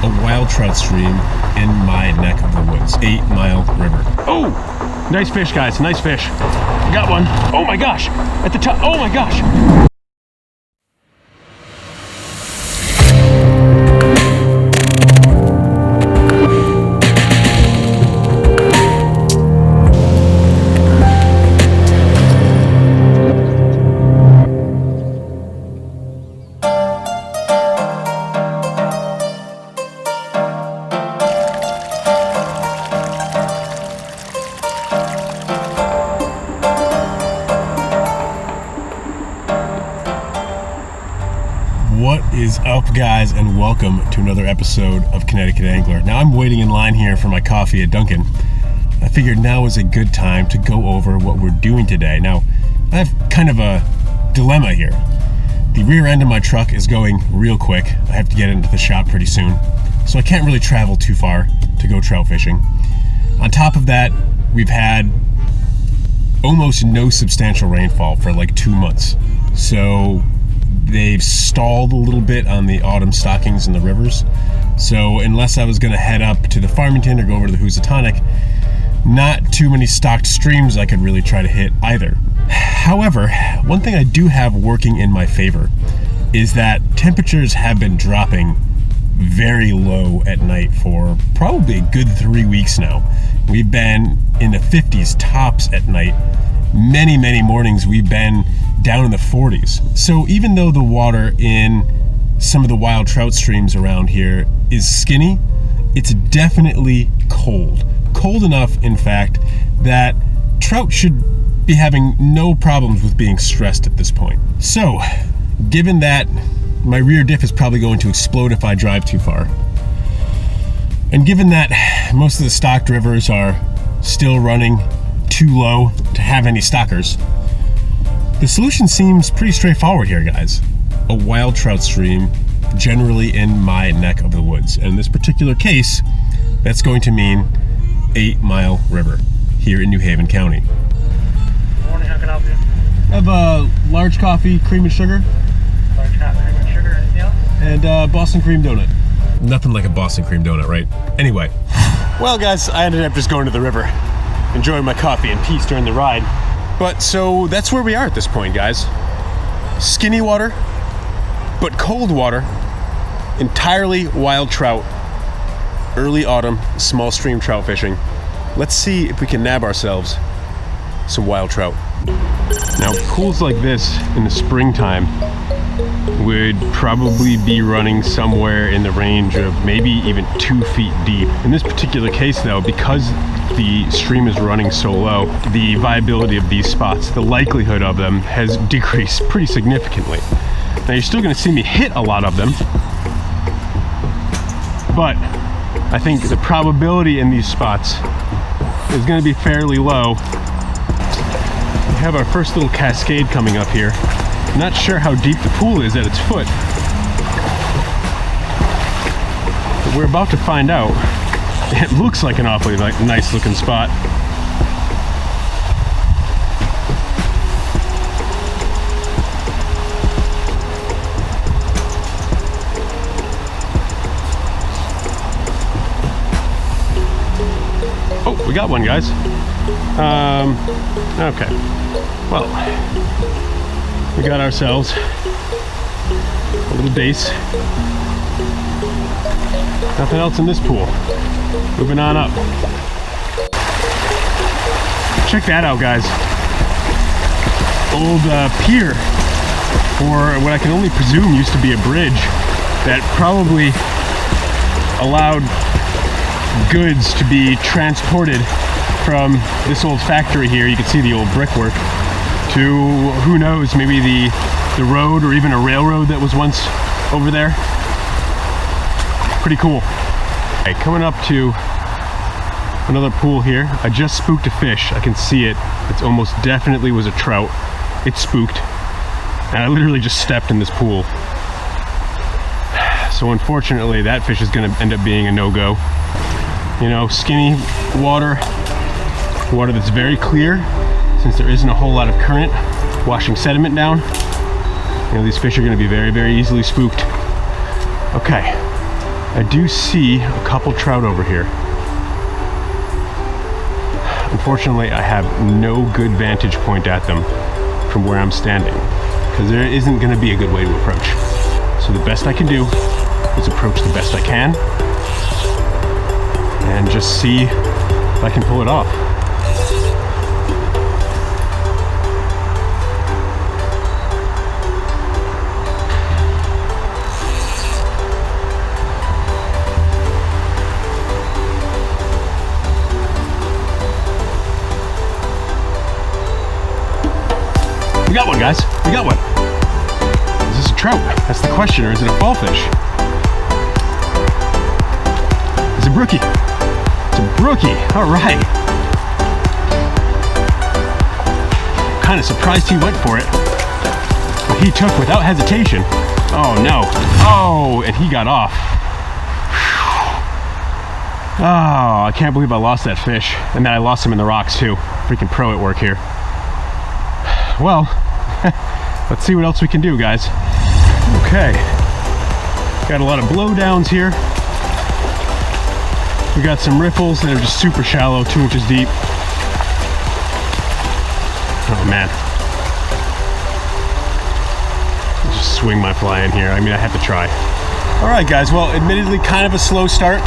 a wild trout stream in my neck of the woods, 8-Mile River. Oh, nice fish, guys, nice fish. Got one. Oh my gosh, at the top, oh my gosh. What is up, guys, and welcome to another episode of Connecticut Angler. Now, I'm waiting in line here for my coffee at Dunkin'. I figured now is a good time to go over what we're doing today. Now, I have kind of a dilemma here. The rear end of my truck is going real quick. I have to get into the shop pretty soon, so I can't really travel too far to go trout fishing. On top of that, we've had almost no substantial rainfall for like 2 months. So they've stalled a little bit on the autumn stockings in the rivers. So unless I was going to head up to the Farmington or go over to the Housatonic, not too many stocked streams I could really try to hit either. However, one thing I do have working in my favor is that temperatures have been dropping very low at night for probably a good 3 weeks now. We've been in the 50s tops at night. Many mornings we've been down in the 40s. So even though the water in some of the wild trout streams around here is skinny, it's definitely cold. Cold enough, in fact, that trout should be having no problems with being stressed at this point. So, given that my rear diff is probably going to explode if I drive too far, and given that most of the stocked rivers are still running too low to have any stockers, the solution seems pretty straightforward here, guys. A wild trout stream, generally in my neck of the woods. And in this particular case, that's going to mean 8-Mile River here in New Haven County. Good morning, how can I help you? I have a large coffee, cream and sugar. Large coffee, cream and sugar, anything else? And Boston cream donut. Nothing like a Boston cream donut, right? Anyway. Well, guys, I ended up just going to the river, enjoying my coffee in peace during the ride. But so that's where we are at this point, guys. Skinny water, but cold water, entirely wild trout, early autumn, small stream trout fishing. Let's see if we can nab ourselves some wild trout. Now, pools like this in the springtime would probably be running somewhere in the range of maybe even 2 feet deep. In this particular case, though, because the stream is running so low, the viability of these spots, the likelihood of them, has decreased pretty significantly. Now, you're still going to see me hit a lot of them, but I think the probability in these spots is going to be fairly low. We have our first little cascade coming up here. Not sure how deep the pool is at its foot, but we're about to find out. It looks like an awfully nice looking spot. Oh, we got one, guys. Okay. Well, we got ourselves a little dace. Nothing else in this pool. Moving on up. Check that out, guys. Old pier, or what I can only presume used to be a bridge that probably allowed goods to be transported from this old factory here. You can see the old brickwork to, who knows, maybe the road or even a railroad that was once over there. Pretty cool. Okay, coming up to another pool here. I just spooked a fish. I can see it. It almost definitely was a trout. It's spooked. And I literally just stepped in this pool. So unfortunately, that fish is going to end up being a no-go. You know, skinny water that's very clear, since there isn't a whole lot of current washing sediment down. You know, these fish are going to be very, very easily spooked. Okay, I do see a couple trout over here. Unfortunately, I have no good vantage point at them from where I'm standing, because there isn't going to be a good way to approach. So the best I can do is approach the best I can and just see if I can pull it off. We got one, guys. We got one. Is this a trout? That's the question, or is it a fall fish? It's a brookie. It's a brookie. All right. Kind of surprised he went for it, but he took without hesitation. Oh no. Oh, and he got off. Oh, I can't believe I lost that fish, and then I lost him in the rocks too. Freaking pro at work here. Well, let's see what else we can do, guys. Okay, got a lot of blowdowns here. We got some riffles that are just super shallow, 2 inches deep. Oh man. Just swing my fly in here. I mean, I have to try. All right, guys, well, admittedly kind of a slow start.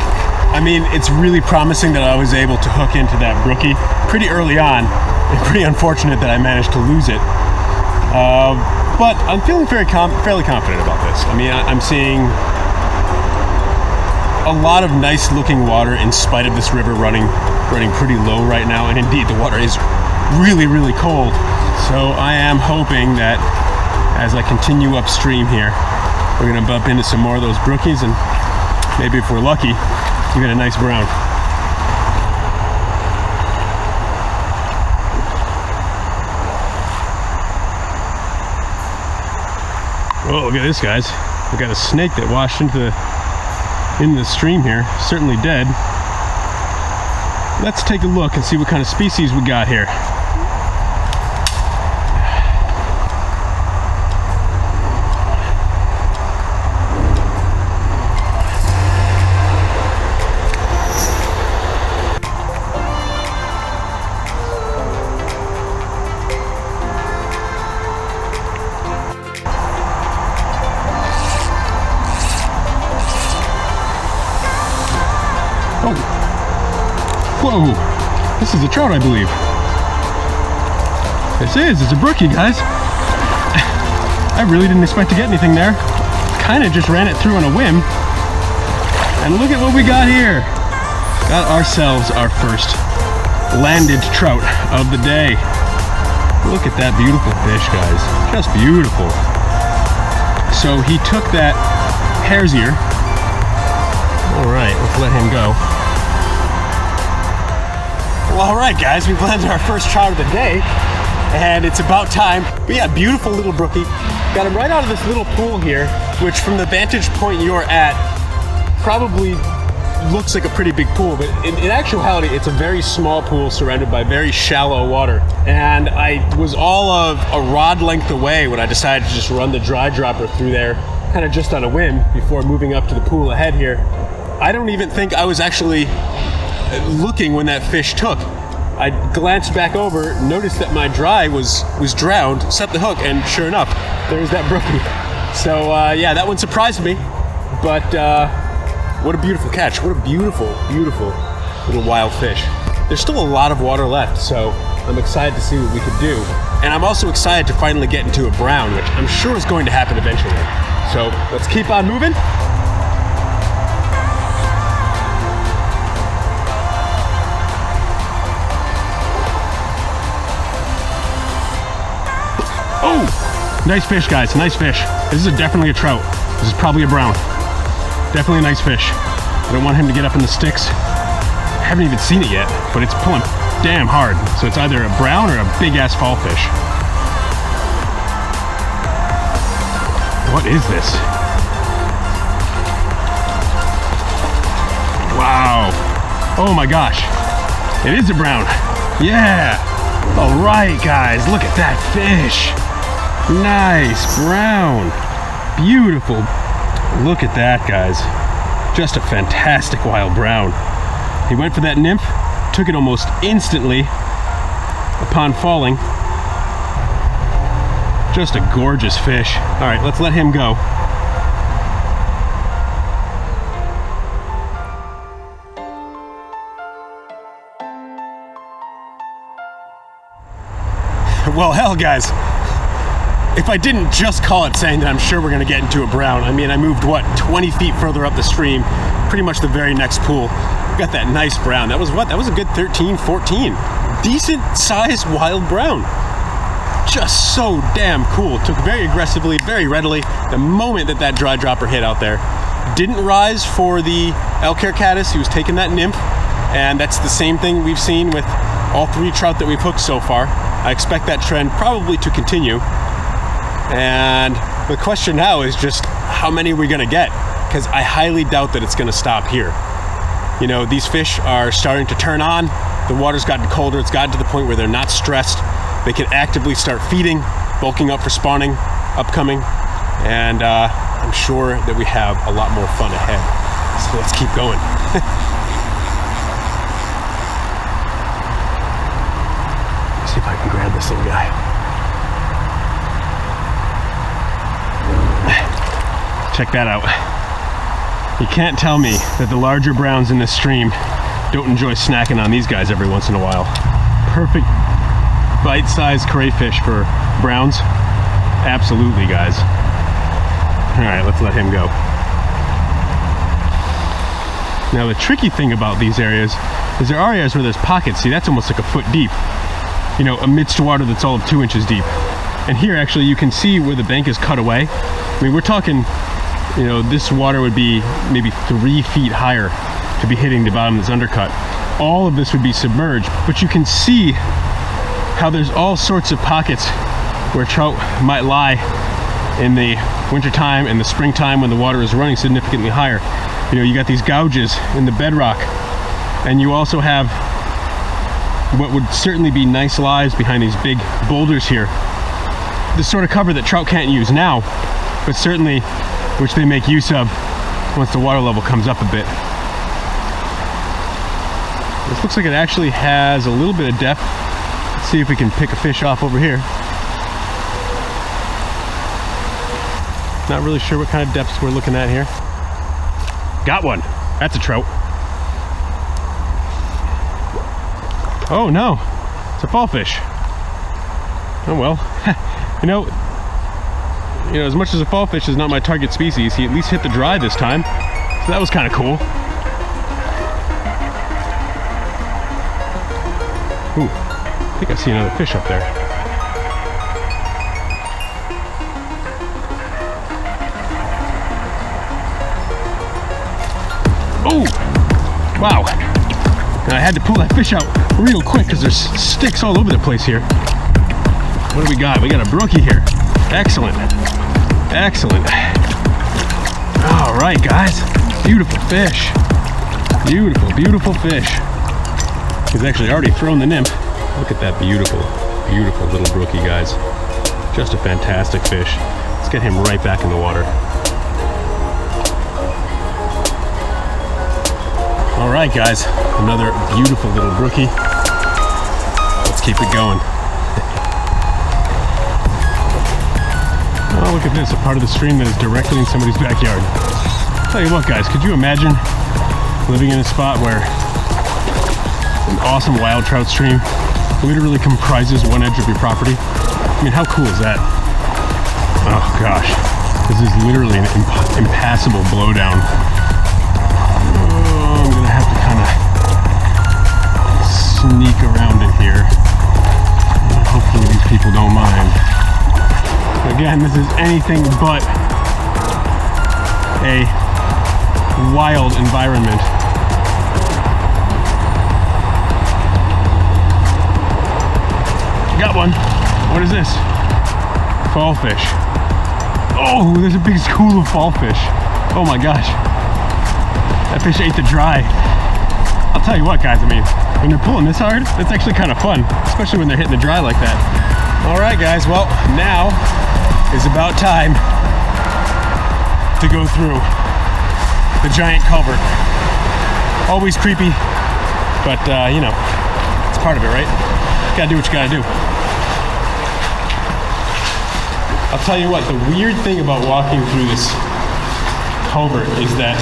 I mean, it's really promising that I was able to hook into that brookie pretty early on. And pretty unfortunate that I managed to lose it. But I'm feeling fairly confident about this. I mean, I'm seeing a lot of nice looking water in spite of this river running pretty low right now. And indeed, the water is really, really cold. So I am hoping that as I continue upstream here, we're gonna bump into some more of those brookies, and maybe if we're lucky, we get a nice brown. Oh, look at this, guys. We got a snake that washed into the stream here, certainly dead. Let's take a look and see what kind of species we got here. Whoa, this is a trout, I believe. It's a brookie, guys. I really didn't expect to get anything there. Kind of just ran it through on a whim. And look at what we got here. Got ourselves our first landed trout of the day. Look at that beautiful fish, guys. Just beautiful. So he took that hare's ear. All right, let's let him go. Well, all right, guys, we've landed our first trout of the day, and it's about time. But yeah, beautiful little brookie. Got him right out of this little pool here, which from the vantage point you're at, probably looks like a pretty big pool, but in actuality, it's a very small pool surrounded by very shallow water. And I was all of a rod length away when I decided to just run the dry dropper through there, kind of just on a whim before moving up to the pool ahead here. I don't even think I was actually looking when that fish took. I glanced back over, noticed that my dry was drowned, set the hook, and sure enough, there's that brookie. So yeah, that one surprised me, but what a beautiful catch. What a beautiful, beautiful little wild fish. There's still a lot of water left, so I'm excited to see what we could do. And I'm also excited to finally get into a brown, which I'm sure is going to happen eventually. So let's keep on moving. Oh, nice fish, guys, nice fish. This is definitely a trout. This is probably a brown. Definitely a nice fish. I don't want him to get up in the sticks. I haven't even seen it yet, but it's pulling damn hard. So it's either a brown or a big ass fall fish. What is this? Wow. Oh my gosh. It is a brown. Yeah. All right, guys, look at that fish. Nice brown. Beautiful. Look at that, guys. Just a fantastic wild brown. He went for that nymph, took it almost instantly upon falling. Just a gorgeous fish. All right, let's let him go. Well, hell, guys, if I didn't just call it saying that I'm sure we're gonna get into a brown, I mean, I moved, what, 20 feet further up the stream, pretty much the very next pool. Got that nice brown. That was what? That was a good 13, 14. Decent sized wild brown. Just so damn cool. Took very aggressively, very readily. The moment that dry dropper hit out there. Didn't rise for the elk hair caddis. He was taking that nymph. And that's the same thing we've seen with all 3 trout that we've hooked so far. I expect that trend probably to continue. And the question now is just how many are we gonna get? Because I highly doubt that it's gonna stop here. You know, these fish are starting to turn on. The water's gotten colder. It's gotten to the point where they're not stressed. They can actively start feeding, bulking up for spawning, upcoming. And I'm sure that we have a lot more fun ahead. So let's keep going. See if I can grab this little guy. Check that out. You can't tell me that the larger browns in this stream don't enjoy snacking on these guys every once in a while. Perfect bite-sized crayfish for browns. Absolutely, guys. All right, let's let him go. Now, the tricky thing about these areas is there are areas where there's pockets. See, that's almost like a foot deep, you know, amidst water that's all of 2 inches deep. And here, actually, you can see where the bank is cut away. I mean, we're talking, you know, this water would be maybe 3 feet higher to be hitting the bottom of this undercut. All of this would be submerged, but you can see how there's all sorts of pockets where trout might lie in the wintertime and the springtime when the water is running significantly higher. You know, you got these gouges in the bedrock, and you also have what would certainly be nice lies behind these big boulders here. The sort of cover that trout can't use now, but certainly which they make use of once the water level comes up a bit. This looks like it actually has a little bit of depth. Let's see if we can pick a fish off over here. Not really sure what kind of depths we're looking at here. Got one. That's a trout. Oh no, it's a fall fish. Oh well. you know, as much as a fall fish is not my target species, he at least hit the dry this time. So that was kind of cool. Ooh, I think I see another fish up there. Oh, wow. And I had to pull that fish out real quick because there's sticks all over the place here. What do we got? We got a brookie here. Excellent. Excellent. All right, guys. Beautiful fish. Beautiful, beautiful fish. He's actually already thrown the nymph. Look at that beautiful, beautiful little brookie, guys. Just a fantastic fish. Let's get him right back in the water. All right, guys. Another beautiful little brookie. Let's keep it going. Oh, look at this, a part of the stream that is directly in somebody's backyard. Tell you what, guys, could you imagine living in a spot where an awesome wild trout stream literally comprises one edge of your property? I mean, how cool is that? Oh gosh, this is literally an impassable blowdown. Oh, I'm gonna have to kind of sneak around it here. Hopefully these people don't mind. Again, this is anything but a wild environment. Got one. What is this? Fall fish. Oh, there's a big school of fall fish. Oh my gosh. That fish ate the dry. I'll tell you what, guys, I mean, when they're pulling this hard, that's actually kind of fun, especially when they're hitting the dry like that. All right, guys, well, now is about time to go through the giant culvert. Always creepy, but you know, it's part of it, right? Gotta do what you gotta do. I'll tell you what, the weird thing about walking through this culvert is that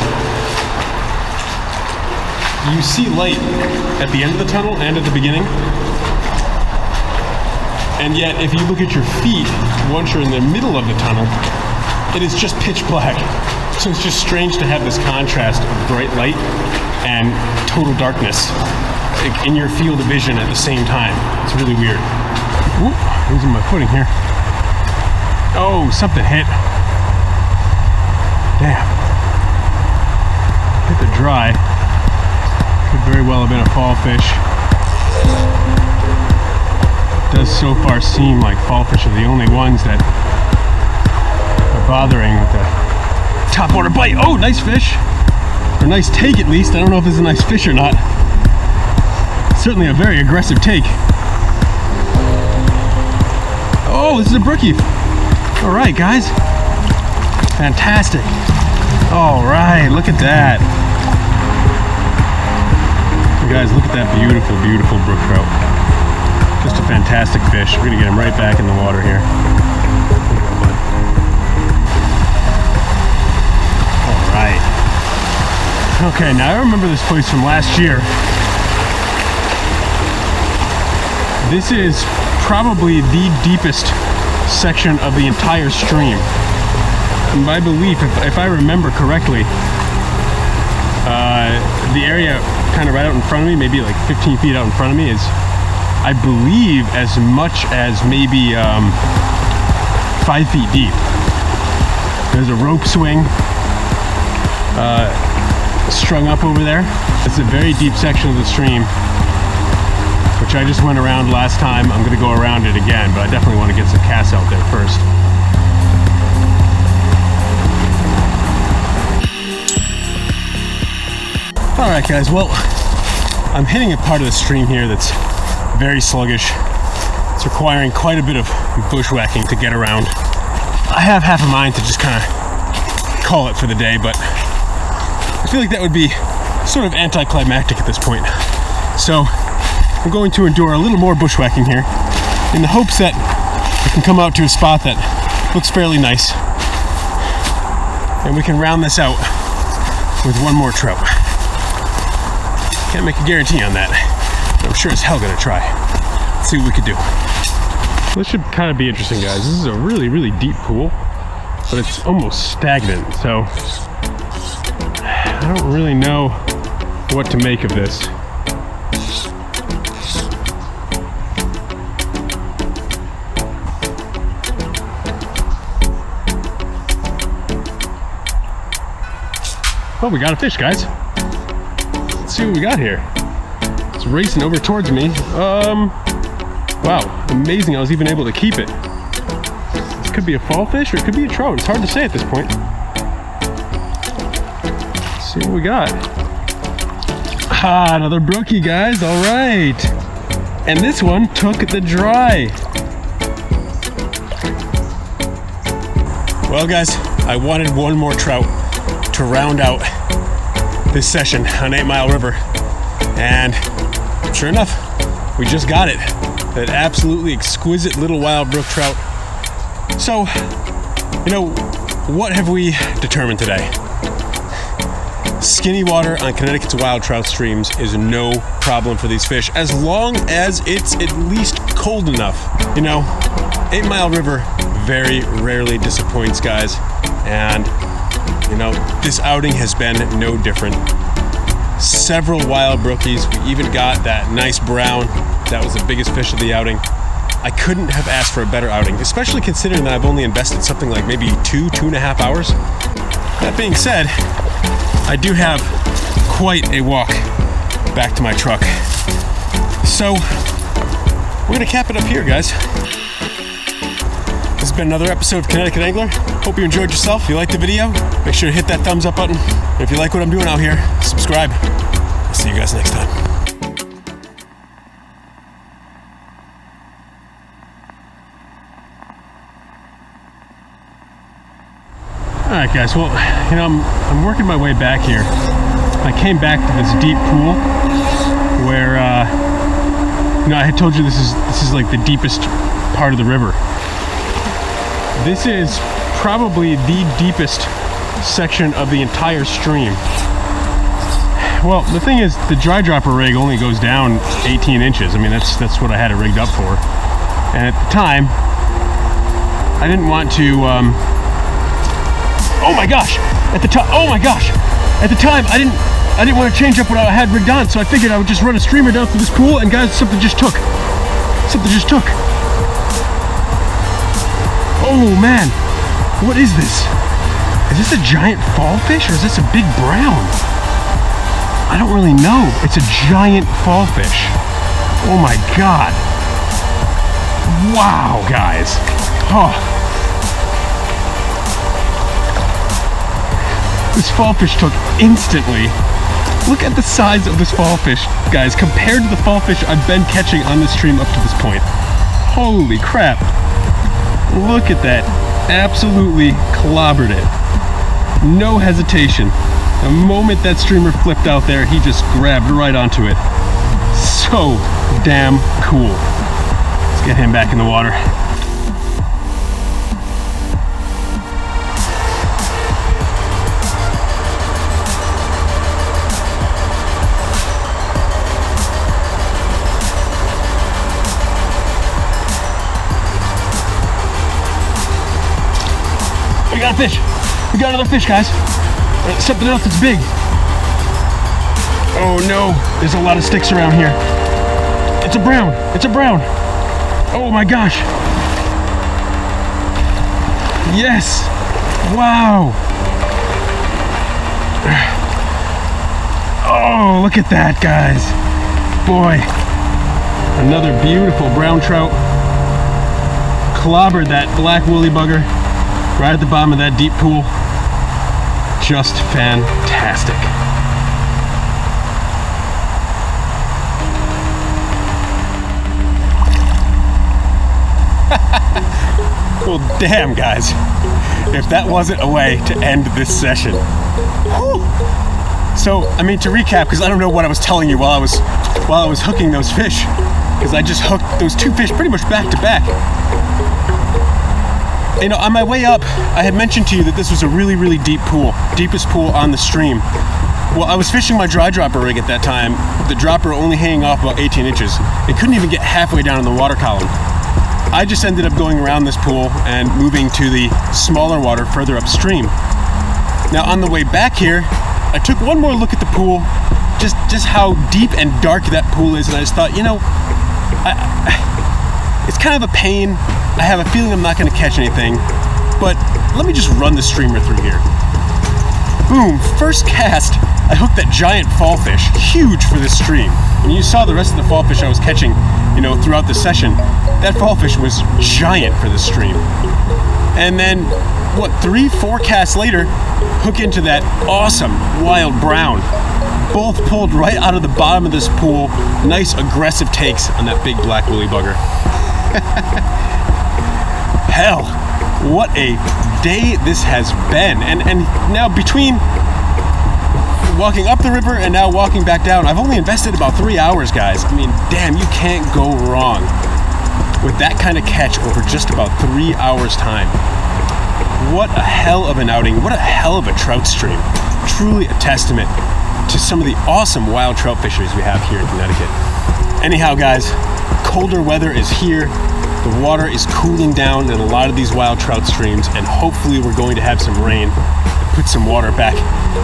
you see light at the end of the tunnel and at the beginning. And yet, if you look at your feet, once you're in the middle of the tunnel, it is just pitch black. So it's just strange to have this contrast of bright light and total darkness in your field of vision at the same time. It's really weird. Oop, losing my footing here. Oh, something hit. Damn. Hit the dry. Could very well have been a fall fish. It does so far seem like fall fish are the only ones that are bothering with the topwater bite. Oh, nice fish. Or nice take at least. I don't know if it's a nice fish or not. Certainly a very aggressive take. Oh, this is a brookie. All right, guys. Fantastic. All right, look at that. You guys, look at that beautiful, beautiful brook trout. Just a fantastic fish. We're gonna get him right back in the water here. All right. Okay, now I remember this place from last year. This is probably the deepest section of the entire stream. And by belief, if I remember correctly, the area kind of right out in front of me, maybe like 15 feet out in front of me, is, I believe, as much as maybe 5 feet deep. There's a rope swing strung up over there. It's a very deep section of the stream, which I just went around last time. I'm gonna go around it again, but I definitely want to get some casts out there first. All right, guys, well, I'm hitting a part of the stream here that's very sluggish. It's requiring quite a bit of bushwhacking to get around. I have half a mind to just kind of call it for the day, but I feel like that would be sort of anticlimactic at this point. So I'm going to endure a little more bushwhacking here in the hopes that I can come out to a spot that looks fairly nice and we can round this out with one more trout. Can't make a guarantee on that, but I'm sure as hell gonna try. Let's see what we could do. This should kind of be interesting, guys. This is a really, really deep pool, but it's almost stagnant, so I don't really know what to make of this. Oh, we got a fish, guys. Let's see what we got here. It's racing over towards me. Wow, amazing I was even able to keep it. This could be a fall fish or it could be a trout. It's hard to say at this point. Let's see what we got. Ah, another brookie, guys. All right. And this one took the dry. Well, guys, I wanted one more trout to round out this session on 8-Mile River, and sure enough, we just got it. That absolutely exquisite little wild brook trout. So, you know, what have we determined today? Skinny water on Connecticut's wild trout streams is no problem for these fish, as long as it's at least cold enough. You know, 8-Mile River very rarely disappoints, guys, and you know, this outing has been no different. Several wild brookies. We even got that nice brown. That was the biggest fish of the outing. I couldn't have asked for a better outing, especially considering that I've only invested something like maybe 2.5 hours. That being said, I do have quite a walk back to my truck. So, we're gonna cap it up here, guys. This has been another episode of Connecticut Angler. Hope you enjoyed yourself. If you liked the video, make sure to hit that thumbs up button. And if you like what I'm doing out here, subscribe. I'll see you guys next time. Alright guys, well, you know, I'm working my way back here. I came back to this deep pool where, you know, I had told you this is like the deepest part of the river. This is probably the deepest section of the entire stream. Well, the thing is, the dry dropper rig only goes down 18 inches. I mean, that's what I had it rigged up for. And at the time, I didn't want to, oh my gosh! At the time, oh my gosh! At the time, I didn't want to change up what I had rigged on, so I figured I would just run a streamer down through this pool, and guys, something just took. Something just took. Oh man, what is this? Is this a giant fall fish, or is this a big brown? I don't really know. It's a giant fall fish. Oh my god. Wow, guys. Oh. This fall fish took instantly. Look at the size of this fall fish, guys, compared to the fall fish I've been catching on this stream up to this point. Holy crap. Look at that. Absolutely clobbered it. No hesitation. The moment that streamer flipped out there, he just grabbed right onto it. So damn cool. Let's get him back in the water. We got a fish. We got another fish, guys. Something else that's big. Oh no, there's a lot of sticks around here. It's a brown. It's a brown. Oh my gosh. Yes. Wow. Oh, look at that, guys. Boy. Another beautiful brown trout. Clobbered that black woolly bugger right at the bottom of that deep pool. Just fantastic. Well, damn, guys. If that wasn't a way to end this session. Whew. So, I mean, to recap, because I don't know what I was telling you while I was hooking those fish, because I just hooked those two fish pretty much back to back. You know, on my way up, I had mentioned to you that this was a really, really deep pool, deepest pool on the stream. Well, I was fishing my dry dropper rig at that time, the dropper only hanging off about 18 inches. It couldn't even get halfway down in the water column. I just ended up going around this pool and moving to the smaller water further upstream. Now, on the way back here, I took one more look at the pool, just how deep and dark that pool is, and I just thought, you know, it's kind of a pain. I have a feeling I'm not going to catch anything, but let me just run the streamer through here. Boom, first cast, I hooked that giant fall fish, huge for this stream. And you saw the rest of the fall fish I was catching, you know, throughout the session. That fall fish was giant for this stream. And then, what, 3-4 casts later, hook into that awesome wild brown. Both pulled right out of the bottom of this pool. Nice aggressive takes on that big black woolly bugger. Hell, what a day this has been. And now between walking up the river and now walking back down, I've only invested about 3 hours, guys. I mean, damn, you can't go wrong with that kind of catch over just about 3 hours time. What a hell of an outing. What a hell of a trout stream. Truly a testament to some of the awesome wild trout fisheries we have here in Connecticut. Anyhow, guys, colder weather is here. The water is cooling down in a lot of these wild trout streams, and hopefully we're going to have some rain and put some water back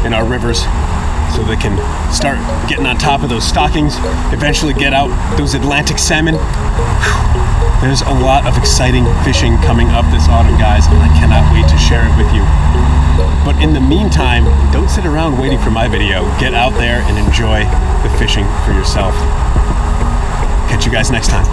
in our rivers so they can start getting on top of those stockings, eventually get out those Atlantic salmon. There's a lot of exciting fishing coming up this autumn, guys, and I cannot wait to share it with you. But in the meantime, don't sit around waiting for my video. Get out there and enjoy the fishing for yourself. Catch you guys next time.